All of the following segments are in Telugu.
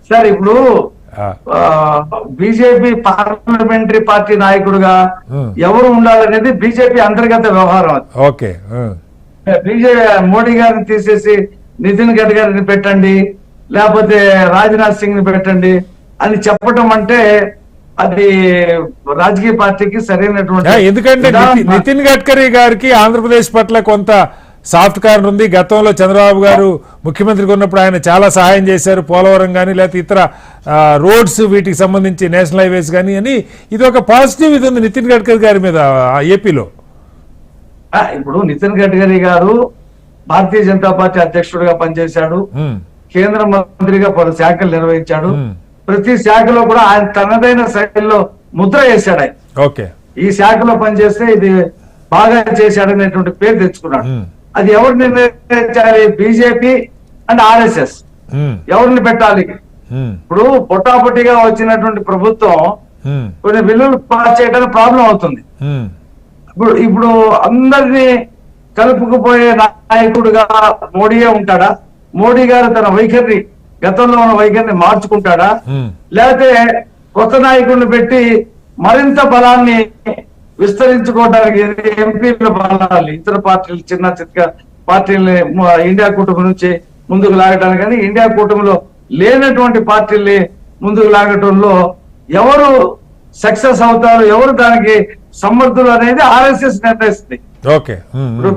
సార్ ఇప్పుడు బీజేపీ పార్లమెంటరీ పార్టీ నాయకుడుగా ఎవరు ఉండాలనేది బీజేపీ అంతర్గత వ్యవహారం. ఓకే, బీజేపీ మోడీ గారిని తీసేసి నితిన్ గడ్కరీని పెట్టండి, లేకపోతే రాజ్నాథ్ సింగ్ ని పెట్టండి అని చెప్పడం అంటే అది రాజకీయ పార్టీకి సరైనటువంటి. ఎందుకంటే నితిన్ గడ్కరీ గారికి ఆంధ్రప్రదేశ్ పట్ల కొంత సాఫ్ట్ కార్నర్ ఉంది. గతంలో చంద్రబాబు గారు ముఖ్యమంత్రిగా ఉన్నప్పుడు ఆయన చాలా సహాయం చేశారు, పోలవరం కానీ లేకపోతే ఇతర రోడ్స్ వీటికి సంబంధించి నేషనల్ హైవేస్ కానీ అని. ఇది ఒక పాజిటివ్ ఇది ఉంది నితిన్ గడ్కరీ గారి మీద ఏపీలో. ఇప్పుడు నితిన్ గడ్కరీ గారు భారతీయ జనతా పార్టీ అధ్యక్షుడిగా పనిచేశాడు, కేంద్ర మంత్రిగా పలు శాఖలు నిర్వహించాడు. ప్రతి శాఖలో కూడా ఆయన తనదైన శైలిలో ముద్ర వేశాడు. ఆయన ఓకే, ఈ శాఖలో పనిచేస్తే ఇది బాగా చేశాడనేటువంటి పేరు తెచ్చుకున్నాడు. అది ఎవరు నిర్ణయించాలి? బీజేపీ అండ్ ఆర్ఎస్ఎస్ ఎవరిని పెట్టాలి? ఇప్పుడు పొట్టాపొట్టిగా వచ్చినటువంటి ప్రభుత్వం కొన్ని బిల్లులు పాస్ చేయడానికి ప్రాబ్లం అవుతుంది. ఇప్పుడు అందరినీ కలుపుకుపోయే నాయకుడుగా మోడీయే ఉంటాడా? మోడీ గారు తన వైఖరిని, గతంలో ఉన్న వైఖరిని మార్చుకుంటాడా? లేకపోతే కొత్త నాయకుడిని పెట్టి మరింత బలాన్ని విస్తరించుకోవడానికి ఎంపీల బలాలు ఇతర పార్టీలు, చిన్న చిత్క పార్టీలని ఇండియా కూటమి నుంచి ముందుకు లాగడానికి, కానీ ఇండియా కూటమిలో లేనటువంటి పార్టీల్ని ముందుకు లాగటంలో ఎవరు సక్సెస్ అవుతారు, ఎవరు దానికి సమర్థులు అనేది ఆర్ఎస్ఎస్ నిర్ణయిస్తుంది. ఇప్పుడు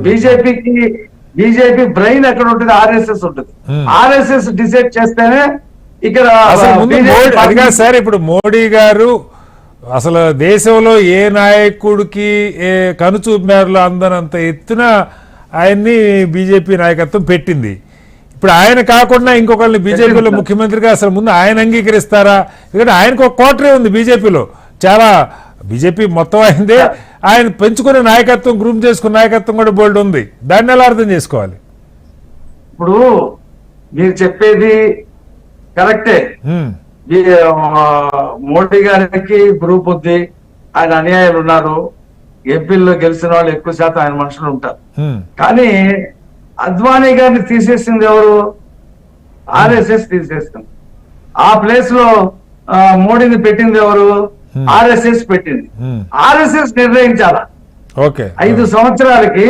బీజేపీ బ్రెయిన్ ఎక్కడ ఉంటుంది? ఆర్ఎస్ఎస్ ఉంటుంది. ఆర్ఎస్ఎస్ డిసైడ్ చేస్తేనే ఇక్కడ సార్. ఇప్పుడు మోడీ గారు అసలు దేశంలో ఏ నాయకుడికి కనుచూపు మేరలో అందనంత ఎత్తున ఆయన్ని బీజేపీ నాయకత్వం పెట్టింది. ఇప్పుడు ఆయన కాకుండా ఇంకొకరిని బీజేపీలో ముఖ్యమంత్రిగా అసలు ముందు ఆయన అంగీకరిస్తారా? ఎందుకంటే ఆయనకు ఒక కోటరే ఉంది బీజేపీలో, చాలా బీజేపీ మొత్తం అయిందే. ఆయన పెంచుకునే నాయకత్వం, గ్రూప్ చేసుకున్న నాయకత్వం కూడా బోల్డ్ ఉంది. దాన్ని ఎలా అర్థం చేసుకోవాలి? ఇప్పుడు మీరు చెప్పేది కరెక్టే. మోడీ గారికి గ్రూప్ ఉంది, ఆయన అనుయాయులు ఉన్నారు, ఎంపీల్లో గెలిచిన వాళ్ళు ఎక్కువ శాతం ఆయన మనుషులు ఉంటారు. కానీ అద్వానీ గారిని తీసేసింది ఎవరు? ఆర్ఎస్ఎస్ తీసేసింది. ఆ ప్లేస్ లో మోడీని పెట్టింది ఎవరు? ఆర్ఎస్ఎస్ పెట్టింది. ఆర్ఎస్ఎస్ నిర్ణయించాలా 5 సంవత్సరాలకి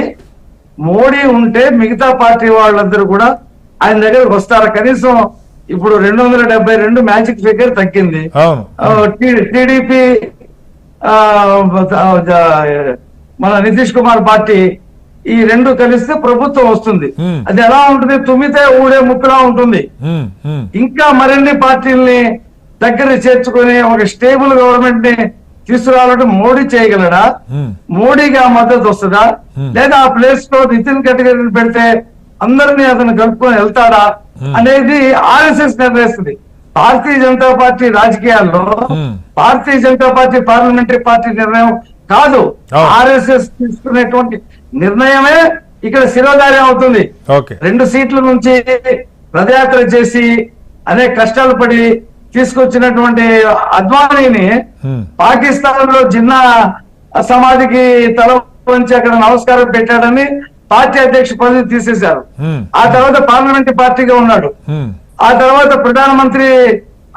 మోడీ ఉంటే మిగతా పార్టీ వాళ్ళందరూ కూడా ఆయన దగ్గరకు వస్తారా? కనీసం ఇప్పుడు 272 మ్యాజిక్ ఫిగర్ తగ్గింది. టీడీపీ మన నితీష్ కుమార్ పార్టీ ఈ రెండు కలిస్తే ప్రభుత్వం వస్తుంది. అది ఎలా ఉంటుంది? తుమ్మితే ఊడే ముక్కులా ఉంటుంది. ఇంకా మరిన్ని పార్టీల్ని దగ్గర చేర్చుకుని ఒక స్టేబుల్ గవర్నమెంట్ ని తీసుకురావాలంటే మోడీ చేయగలడా? మోడీకి ఆ మద్దతు వస్తుందా? లేదా ఆ ప్లేస్ లో నితిన్ గడ్కరీని పెడితే అందరినీ అతను కలుపుకొని వెళ్తాడా అనేది ఆర్ఎస్ఎస్ నిర్ణయిస్తుంది. భారతీయ జనతా పార్టీ రాజకీయాల్లో Bharatiya Janata party parliamentary party నిర్ణయం కాదు, ఆర్ఎస్ఎస్ తీసుకునేటువంటి నిర్ణయమే ఇక్కడ శిరోధార్యం అవుతుంది. 2 సీట్ల నుంచి రథయాత్ర చేసి అనేక కష్టాలు పడి తీసుకొచ్చినటువంటి అద్వానీని పాకిస్తాన్ లో జిన్నా సమాధికి తల వంచి అక్కడ నమస్కారం పెట్టాడని పార్టీ అధ్యక్ష పదవి తీసేశారు. ఆ తర్వాత పార్లమెంటరీ పార్టీగా ఉన్నాడు. ఆ తర్వాత ప్రధానమంత్రి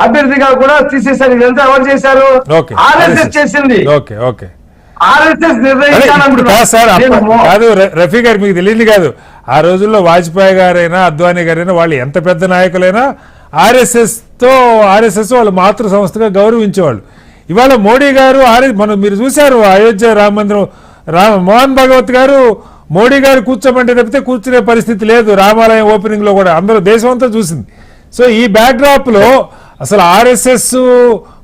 అభ్యర్థిగా కూడా తీసేశారు. ఇదంతా ఎవరు చేశారు? ఆర్ఎస్ఎస్ చేసింది. ఆర్ఎస్ఎస్ కాదు రఫీ గారు, మీకు తెలియదు కాదు, ఆ రోజుల్లో వాజ్పేయి గారైనా అద్వానీ గారైనా వాళ్ళు ఎంత పెద్ద నాయకులైనా ఆర్ఎస్ఎస్ వాళ్ళు మాతృ సంస్థగా గౌరవించేవాళ్ళు. ఇవాళ మోడీ గారు మీరు చూశారు అయోధ్య రామ మందిరం, మోహన్ భగవత్ గారు మోడీ గారు కూర్చోమంటే తప్పితే కూర్చునే పరిస్థితి లేదు. రామాలయం ఓపెనింగ్ లో కూడా అందరూ దేశం అంతా చూసింది. సో ఈ బ్యాక్ డ్రాప్ లో అసలు ఆర్ఎస్ఎస్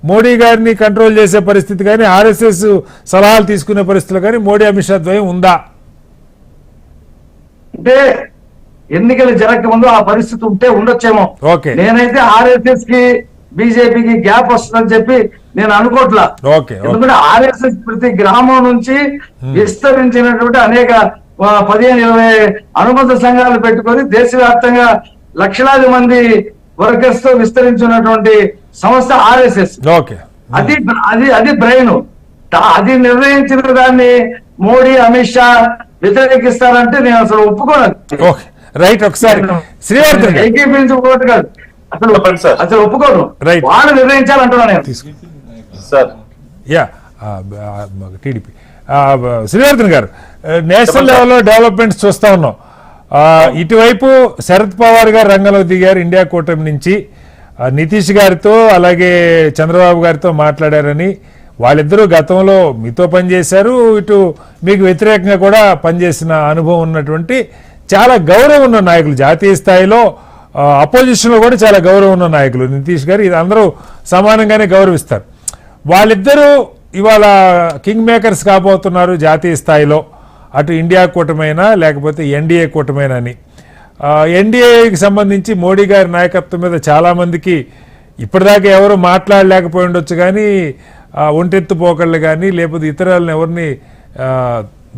మోడీ గారిని కంట్రోల్ చేసే పరిస్థితి కానీ, ఆర్ఎస్ఎస్ సలహాలు తీసుకునే పరిస్థితులు కానీ మోడీ అమిత్ షా ద్వయం ఉందా? అంటే ఎన్నికలు జరగక ముందు ఆ పరిస్థితి ఉంటే ఉండొచ్చేమో. నేనైతే ఆర్ఎస్ఎస్ కి బీజేపీకి గ్యాప్ వస్తుందని చెప్పి నేను అనుకోవట్లా. ఎందుకంటే ఆర్ఎస్ఎస్ ప్రతి గ్రామం నుంచి విస్తరించినటువంటి అనేక 15-20 అనుబంధ సంఘాలు పెట్టుకొని దేశవ్యాప్తంగా లక్షలాది మంది వర్కర్స్ తో విస్తరించినటువంటి సంస్థ ఆర్ఎస్ఎస్. అది బ్రెయిన్. అది నిర్ణయించిన దాన్ని మోడీ అమిత్ షా వ్యతిరేకిస్తారంటే నేను అసలు ఒప్పుకోను. రైట్, ఒకసారి శ్రీవర్ధన్ ఏకీపించుకోవట్టు కాదు. అసలు చెప్పండి సార్. అసలు ఒప్పుకోరు. Right. వాళ్ళు నిర్ణయించాలంటున్నాను నేను. సార్ యా టీడీపీ శ్రీవర్ధన్ గారు, నేషనల్ లెవెల్లో డెవలప్మెంట్స్ చూస్తా ఉన్నాం. ఇటువైపు శరద్ పవార్ గారు రంగంలో దిగారు ఇండియా కూటమి నుంచి. నితీష్ గారితో అలాగే చంద్రబాబు గారితో మాట్లాడారని, వాళ్ళిద్దరూ గతంలో మీతో పనిచేశారు, ఇటు మీకు వ్యతిరేకంగా కూడా పనిచేసిన అనుభవం ఉన్నటువంటి చాలా గౌరవం ఉన్న నాయకులు, జాతీయ స్థాయిలో అపోజిషన్లో కూడా చాలా గౌరవం ఉన్న నాయకులు నితీష్ గారు. ఇది అందరూ సమానంగానే గౌరవిస్తారు. వాళ్ళిద్దరూ ఇవాళ కింగ్ మేకర్స్ కాబోతున్నారు జాతీయ స్థాయిలో, అటు ఇండియా కూటమైనా లేకపోతే ఎన్డీఏ కూటమైనా అని. ఎన్డీఏకి సంబంధించి మోడీ గారి నాయకత్వం మీద చాలామందికి ఇప్పటిదాకా ఎవరు మాట్లాడలేకపోయి ఉండొచ్చు, కానీ ఒంటెత్తు పోకళ్ళు కానీ లేకపోతే ఇతరులను ఎవరిని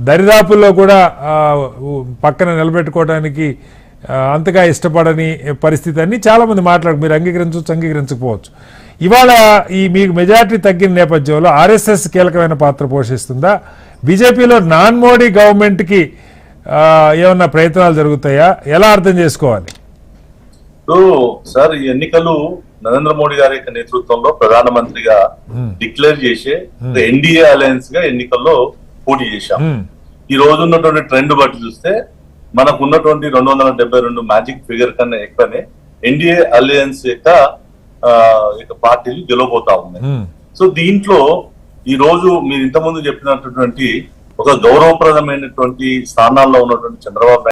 దరిదాపుల్లో కూడా పక్కన నిలబెట్టుకోవడానికి అంతగా ఇష్టపడని పరిస్థితి అని చాలామంది మీరు అంగీకరించవచ్చు, అంగీకరించకపోవచ్చు. ఇవాళ ఈ మీకు మెజారిటీ తగ్గిన నేపథ్యంలో ఆర్ఎస్ఎస్ కీలకమైన పాత్ర పోషిస్తుందా? బీజేపీలో నాన్ మోడీ గవర్నమెంట్కి ఏమన్నా ప్రయత్నాలు జరుగుతాయా? ఎలా అర్థం చేసుకోవాలి? సార్, ఈ ఎన్నికలు నరేంద్ర మోడీ గారి యొక్క నేతృత్వంలో ప్రధానమంత్రిగా డిక్లేర్ చేసే ఎన్డీఏ అలయన్స్ గా ఎన్నికల్లో పోటీ చేశాం. ఈ రోజు ఉన్నటువంటి ట్రెండ్ బట్టి చూస్తే మనకు ఉన్నటువంటి 272 మ్యాజిక్ ఫిగర్ కన్నా ఎక్కువనే ఎన్డీఏ అలయన్స్ యొక్క పార్టీలు గెలవబోతా ఉన్నాయి. సో దీంట్లో ఈ రోజు మీరు ఇంతకుముందు చెప్పినటువంటి ఒక గౌరవప్రదమైనటువంటి స్థానాల్లో ఉన్నటువంటి చంద్రబాబు